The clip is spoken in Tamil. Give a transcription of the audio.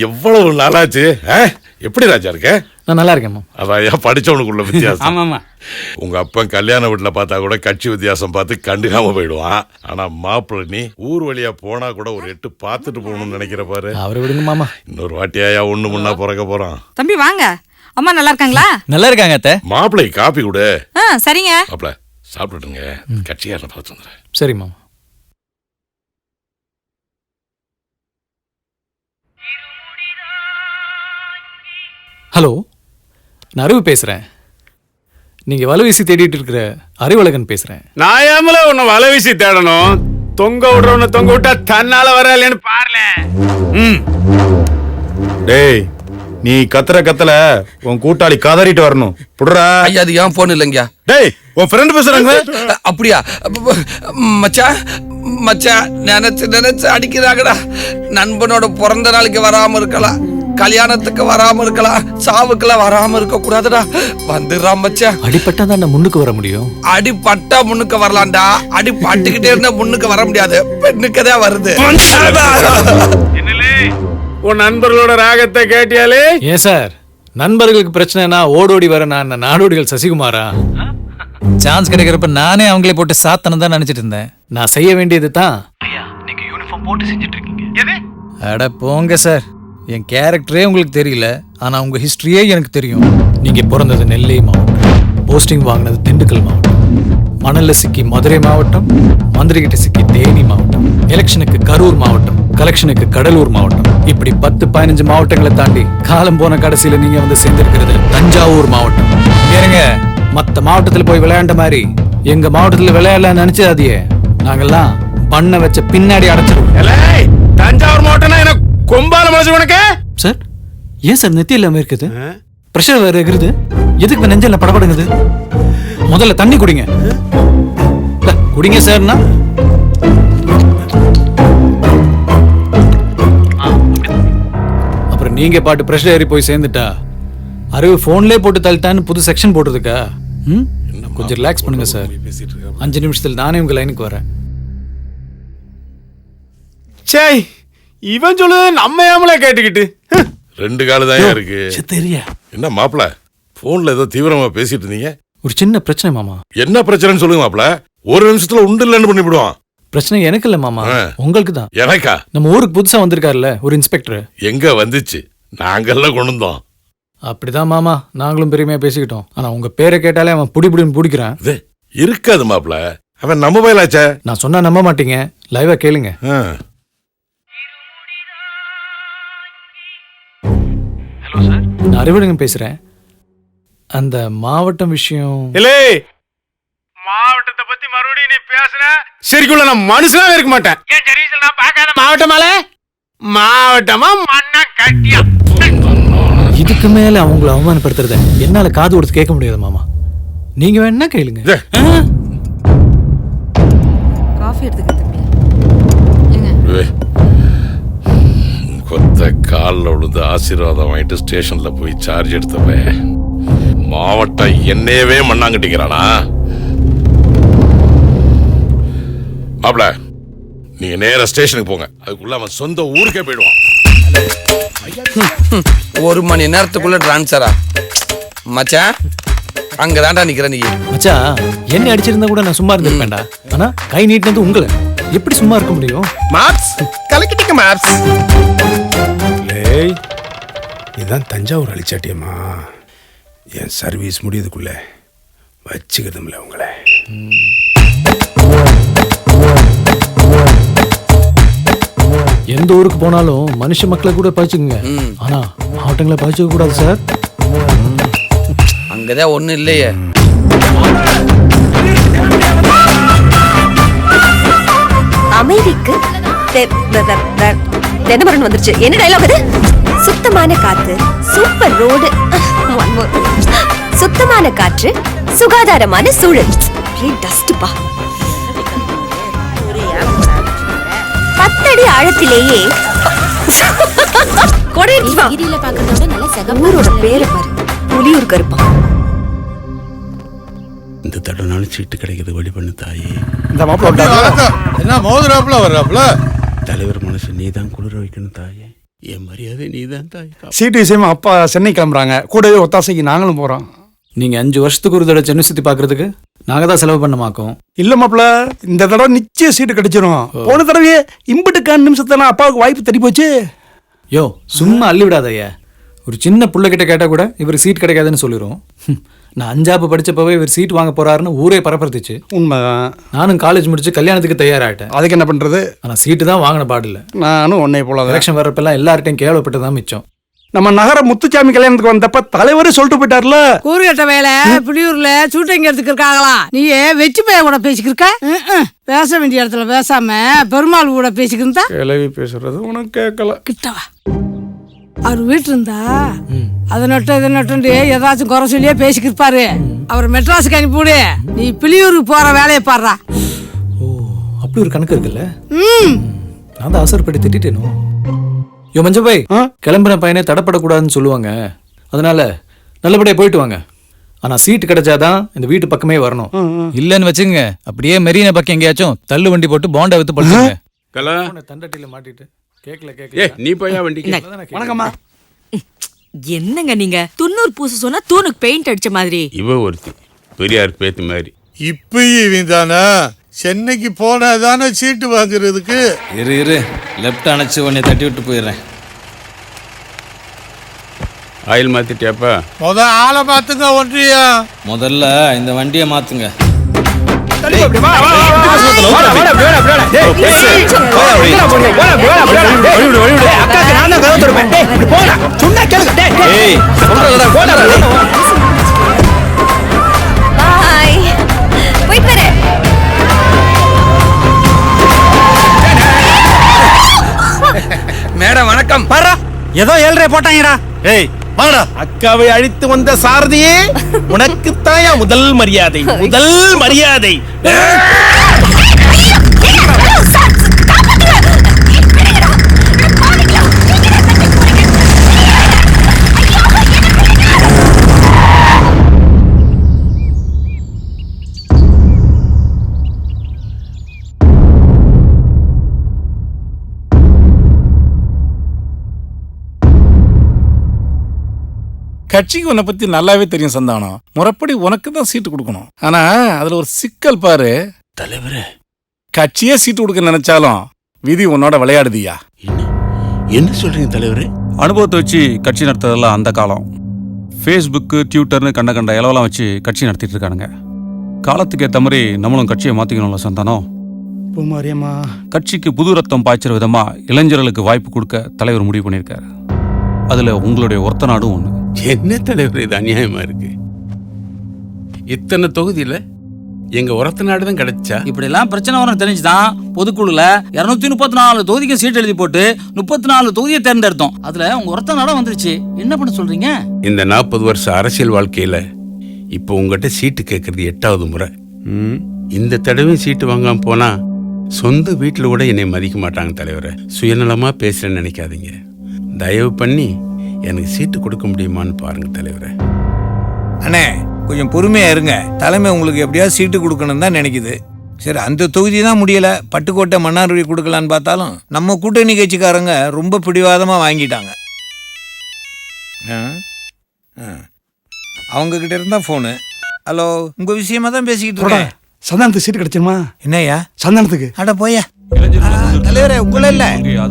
எவ்வளவு நாளாச்சு? எப்படி ராஜா இருக்க? நான் நல்லா இருக்கேன். அதான் படிச்சவனுக்குள்ள வித்தியாசம். ஆமாமா. உங்க அப்பன் கல்யாண வீட்டுல பார்த்தா கூட கட்சி வித்தியாசம் பார்த்து கண்டுக்காம போயிடுவான். ஆனா மாப்பிள்ள நீ ஊர் வழியா போனா கூட ஒரு எட்டு பார்த்துட்டு போகணும்னு நினைக்கிற பாரு. அவரை விடுங்க மாமா. இன்னொரு வாட்டியாயா ஒண்ணு முன்னா பிறக்க போறான். தம்பி வாங்க. அம்மா நல்லா இருக்காங்களா? நல்லா இருக்காங்க அத்தை. மாப்பிள்ளை காப்பி கொடு. சரிங்க. மாப்பிள்ள சாப்பிட்டுடுங்க. கட்சியாரனை பார்த்து வந்துடுறேன். சரி மாமா. ஹலோ, நான் அறிவு பேசுறேன். நீங்க வலைவீசி தேடிட்டு இருக்கிற அறிவழகன் பேசுறேன். நான் ஏமல உன்னை வலைவீசி தேடணும்? தொங்க விடுறவன தொங்க விட்டா தன்னால வரலன்னு பாருல. டேய், நீ கத்தல உன் கூட்டாளி கதறிட்டு வரணும். புடுறா. ஐயா அது ஏன் போன் இல்லைங்க. டேய், உன் ஃப்ரெண்ட் பேசுறாங்க. அப்படியா? மச்சான் மச்சான் நினைச்சு அடிக்கிறாங்கடா. நண்பனோட பிறந்த நாளைக்கு வராம இருக்கலாம், கல்யாணத்துக்கு வராம இருக்கலாம், சாவுக்குலாம் வராம இருக்க கூடாதுடா. வந்துடுறான் மச்சான். அடிப்பட்டா தான் முன்னுக்கு வர முடியும். அடிப்பட்டா முன்னுக்கு வரலாம்டா. அடி பட்டுக்கிட்டே இருந்தா முன்னுக்கு வர முடியாது. பெண்ணுக்குதான் வருது. உன் நண்பர்களோட ராகத்தை கேட்டியாலே? ஏன் சார், நண்பர்களுக்கு பிரச்சனைனா ஓடோடி வர நான் நாடோடிகள் சசிகுமாரா? சான்ஸ் கிடைக்கிறப்ப நானே அவங்களே போட்டு சாத்தனம் தான் நினைச்சிட்டு இருந்தேன். நான் செய்ய வேண்டியது தான். நீங்க யூனிஃபார்ம் போட்டு செஞ்சுட்டு இருக்கீங்க. அட போங்க சார், என் கேரக்டரே உங்களுக்கு தெரியல, ஆனா உங்க ஹிஸ்டரியே எனக்கு தெரியும். நீங்க பிறந்தது நெல்லை மாவட்டம், போஸ்டிங் வாங்கினது திண்டுக்கல் மாவட்டம், மணல்ல சிக்கி மதுரை மாவட்டம், மந்திரி கிட்ட சிக்கி தேனி மாவட்டம், எலெக்ஷனுக்கு கரூர் மாவட்டம், கலெக்ஷனுக்கு கடலூர் மாவட்டம், இப்படி 10-15 மாவட்டங்களை தாண்டி காலம் போன கடைசியில நீங்க வந்து சேர்ந்திருக்கிறது தஞ்சாவூர் மாவட்டம். ஏங்க, மத்த மாவட்டத்துல போய் விளையாண்ட மாதிரி எங்க மாவட்டத்துல விளையாடலாம் நினைச்சாதியே. நாங்கெல்லாம் பண்ண வச்ச பின்னாடி அடைச்சிருவோம். தஞ்சாவூர் மாவட்டம்னா எனக்கு கொம்பால மனசு உனக்கு? சார், ஏன் சார் நெத்தி இல்லாம இருக்குது? பிரஷர் வேற இருக்குது. எதுக்கு நெஞ்சல படபடுங்குது? முதல்ல தண்ணி குடிங்க. குடிங்க சார்னா. அப்புறம் நீங்க பாட்டு பிரஷர் ஏறி போய் சேர்ந்துட்டா அறிவு போன்லயே போட்டு தள்ளிட்டான்னு புது செக்ஷன் போடுறதுக்கா? கொஞ்சம் ரிலாக்ஸ் பண்ணுங்க சார். 5 நிமிஷத்துல நானே உங்க லைனுக்கு வரேன். சே, இவன் சொல்லுது நம்ம ஏமல கேட்டுக்கிட்டு. 2 காலு தான் இருக்கு. தெரிய என்ன மாப்பிள்ள, போன்ல ஏதோ தீவிரமா பேசிட்டு இருந்தீங்க? ஒரு சின்ன பிரச்சனை மாமா. என்ன பிரச்சனைன்னு சொல்லுங்க மாப்பிள்ள. ஒரு நிமிஷத்துல உண்டு இல்லன்னு பண்ணிவிடுவான். பிரச்சனை எனக்கு இல்ல மாமா, உங்களுக்கு தான். எனக்கா? நம்ம ஊருக்கு புதுசா வந்திருக்காருல்ல ஒரு இன்ஸ்பெக்டர். எங்க வந்துச்சு? நாங்கெல்லாம் கொண்டு வந்தோம். அப்படிதான் மாமா, நாங்களும் பெருமையா பேசிக்கிட்டோம். ஆனா உங்க பேரை கேட்டாலே அவன் புடின்னு பிடிக்கிறான். இருக்காது மாப்பிள்ள, அவன் நம்ம பயிலாச்சே. நான் சொன்னா நம்ப மாட்டீங்க, லைவா கேளுங்க. ஹலோ சார், நான் அறிவழகன் பேசுறேன். அந்த மாவட்டம் விஷயம் இல்லே, மாவட்டத்தை பத்தி மறுபடியும் நீ பேசுற சரிக்குள்ள நான் மனுஷனாவே இருக்க மாட்டேன். ஏன் ஜெரீசல் நான் பார்க்காத மாவட்டமால மாவட்டமா மண்ணா கட்டியா? இதுக்கு மேல அவங்களை அவமானப்படுத்துறத என்னால காது கொடுத்து கேட்க முடியாது மாமா. நீங்க வேணா கேளுங்க. காஃபி எடுத்துக்க தம்பி. கொத்த காலில் விழுந்து ஆசீர்வாதம் வாங்கிட்டு ஸ்டேஷன்ல போய் சார்ஜ் எடுத்தவன் மாவட்டம் என்னையவே மண்ணாங்கட்டிக்கிறானா? மாப்பிள்ள, நீங்க நேர ஸ்டேஷனுக்கு போங்க. அதுக்குள்ள அவன் சொந்த ஊருக்கே போயிடுவான். 1 மணி நேரத்துக்குள்ள டிரான்ஸ்ஃபரா? மச்சான், அங்கதான்டா நிக்கிற நீ. மச்சா, என்ன அடிச்சிருந்தா கூட நான் சும்மா இருந்திருப்பேன்டா. ஆனா கை நீட்டினது உங்களை, எப்படி சும்மா இருக்க முடியும்? மாப்ஸ் கலக்கிட்டீங்க மாப்ஸ். ஏய், இதுதான் தஞ்சாவூர் அழிச்சாட்டியம்மா. என் சர்வீஸ் முடியதுக்குள்ள வச்சுக்கிறதுமில்ல உங்களை. எந்த ஊருக்கு போனாலும் மனுஷ மக்களை கூட பாய்ச்சுக்குங்க, ஆனா மாவட்டங்களை பாய்ச்சிக்க கூடாது சார். அங்கதான் ஒண்ணும் இல்லையே. அமைதிக்கு தென்னமரன் வந்துருச்சு. என்ன டயலாக் அது? சுத்தமான காத்து, சூப்பர் ரோடு, சுத்தமான காற்று, சுகாதாரமான சூழல். டஸ்ட்பா. 10 அடி ஆழத்திலேயே ஊரோட பேரை பாரு, புலியூர் கருப்பான். இந்த தடனாலும் சீட்டு கிடைக்கிறது வழி பண்ணு தாயே. இந்த மாப்பிள்ள என்ன மோதிராப்புல வர்றாப்புல? தலைவர் மனசு நீதான் குளிர வைக்கணும் தாயே. என் மரியாதை நீதான் தாய். சீட்டு விஷயமா அப்பா சென்னை கிளம்புறாங்க, கூடவே ஒத்தாசைக்கு நாங்களும் போறோம். நீங்க 5 வருஷத்துக்கு ஒரு தடவை சென்னை சுத்தி பாக்குறதுக்கு நாங்க தான் செலவு பண்ண மாக்கோம். இல்ல மாப்பிள, இந்த தடவை நிச்சயம் சீட்டு கிடைச்சிரும். போன தடவையே இம்புட்டுக்கான நிமிஷத்துல அப்பாவுக்கு வாய்ப்பு தடி போச்சு. யோ சும்மா அள்ளி விடாதய்யா. ஒரு சின்ன புள்ள கிட்ட கேட்டா கூட இவர் சீட் கிடைக்காதுன்னு சொல்லிடுவோம். நான் 5ஆப்பு படிச்சப்பவே இவர் சீட் வாங்க போறாருன்னு ஊரே பரப்பறதுச்சு. உண்மைதான். நானும் காலேஜ் முடிச்சு கல்யாணத்துக்கு தயாராகிட்டேன். அதுக்கு என்ன பண்றது? ஆனா சீட்டு தான் வாங்கின பாடில்ல. நானும் உன்னை போல எலெக்ஷன் வர்றப்பெல்லாம் எல்லார்ட்டையும் கேவலப்பட்டு தான் மிச்சம். நம்ம நகர முத்துச்சாமி கல்யாணத்துக்கு வந்தப்ப தலைவரே சொல்லிட்டு போயிட்டார்ல, கூறுகட்ட வேலை புளியூர்ல சூட்டிங் எடுத்துக்கிருக்காங்களாம். நீயே வெற்றி பைய கூட பேசிக்கிருக்க. பேச வேண்டிய இடத்துல பேசாம பெருமாள் கூட பேசிக்கிருந்தா கிளவி பேசுறது உனக்கு கேட்கல. கிட்டவா அவர் வீட்டு இருந்தா அதை நட்டு இதை நட்டு ஏதாச்சும் குறை சொல்லியே பேசிக்கிருப்பாரு. அவர் மெட்ராஸுக்கு அனுப்பிவிடு, நீ புளியூருக்கு போற வேலையை பாடுறா. ஓ அப்படி ஒரு கணக்கு இருக்குல்ல. நான் தான் அவசரப்பட்டு திட்டேனோ. யோ மஞ்சபாய், கிளம்புற பையனே தடப்படக்கூடாதுன்னு சொல்லுவாங்க. அதனால நல்லபடியா போயிட்டு வாங்க. ஆனா சீட்டு கிடைச்சாதான் இந்த வீட்டு பக்கமே வரணும். இல்லன்னு வச்சுங்க, அப்படியே மெரினா பக்கம் எங்கேயாச்சும் தள்ளு வண்டி போட்டு போண்டா வித்து படுத்துங்க. கலா தண்டட்டில மாட்டிட்டு கேக்கல ஏ கேக்கல. நீ போயா வண்டிக்கு. வணக்கம்மா. என்னங்க நீங்க 90 பூசு சொன்னா தூணுக்கு பெயிண்ட் அடிச்ச மாதிரி. இவ ஒருத்தி பெரியார் பேத்து மாதிரி. இப்பயும் இவன் தானா சென்னைக்கு போனாதானே சீட்டு வாங்குறதுக்கு? இரு லெஃப்ட் அணைச்சு உன்னை தட்டி விட்டு போயிடுறேன். ஆயில் மாத்திட்டியாப்பா? ஆளை பார்த்துங்க ஒன்றியா. முதல்ல இந்த வண்டியை மாத்துங்க. பாய், போயிட்டு வரேன். மேடம் வணக்கம். ஏதோ 7.5 போட்டாங்கடா. ஏய் வாடா. அக்காவை அழித்து வந்த சாரதியே, உனக்கு தாயா முதல் மரியாதை, முதல் மரியாதை. கட்சிக்கு உன்னை பத்தி நல்லாவே தெரியும் சந்தானம். முறைப்படி உனக்கு தான் சீட்டு கொடுக்கணும். ஆனா அதுல ஒரு சிக்கல் பாரு தலைவரே, கட்சியே சீட்டு கொடுக்க நினைச்சாலும் விதி உன்னோட விளையாடுதியா. என்ன சொல்றீங்க தலைவரே? அனுபவத்தை வச்சு கட்சி நடத்துறதெல்லாம் அந்த காலம். ஃபேஸ்புக்கு ட்விட்டர்னு கண்ட இலவெல்லாம் வச்சு கட்சி நடத்திட்டு இருக்கானுங்க. காலத்துக்கு ஏற்ற மாதிரி நம்மளும் கட்சியை மாற்றிக்கணும்ல சந்தானம். பூமாரியம்மா, கட்சிக்கு புது ரத்தம் பாய்ச்சுற விதமா இளைஞர்களுக்கு வாய்ப்பு கொடுக்க தலைவர் முடிவு பண்ணியிருக்காரு. அதுல உங்களுடைய ஒருத்த நாடும் ஒன்று. என்ன தலைவர் இது அநியாயமா இருக்கு? இத்தனை தொகுதியில எங்க உரத்த நாடு தான் கிடைச்சா? இப்படி எல்லாம் பிரச்சனை வரும் தெரிஞ்சுதான் பொதுக்குழுல 234 தொகுதிக்கு சீட் எழுதி போட்டு 34 தொகுதியை தேர்ந்தெடுத்தோம். அதுல உங்க ஒருத்த நாடம் வந்துருச்சு. என்ன பண்ண சொல்றீங்க? இந்த 40 வருஷ அரசியல் வாழ்க்கையில இப்போ உங்ககிட்ட சீட்டு கேட்கறது 8வது முறை. இந்த தடவை சீட்டு வாங்காம போனா சொந்த வீட்டுல கூட என்னை மதிக்க மாட்டாங்க தலைவரை. சுயநலமா பேசுறேன்னு நினைக்காதீங்க. தயவு பண்ணி எனக்கு சீட்டு கொடுக்க முடியுமான்னு பாருங்க தலைவரை. அண்ணே கொஞ்சம் பொறுமையா இருங்க. தலைமை உங்களுக்கு எப்படியாவது சீட்டு கொடுக்கணும் தான் நினைக்குது. சரி, அந்த தொகுதி தான் முடியல, பட்டுக்கோட்டை மன்னார்குடி கொடுக்கலான்னு பார்த்தாலும் நம்ம கூட்டணி கட்சிக்காரங்க ரொம்ப பிடிவாதமாக வாங்கிட்டாங்க. அவங்க கிட்ட இருந்தா ஃபோனு. ஹலோ, உங்க விஷயமா தான் பேசிக்கிட்டு இருக்கேன். சந்தானத்துக்கு சீட்டு கிடைச்சிருமா? என்னய்யா சந்தானத்துக்கு அட போயா தலைவரே, உங்கள இல்ல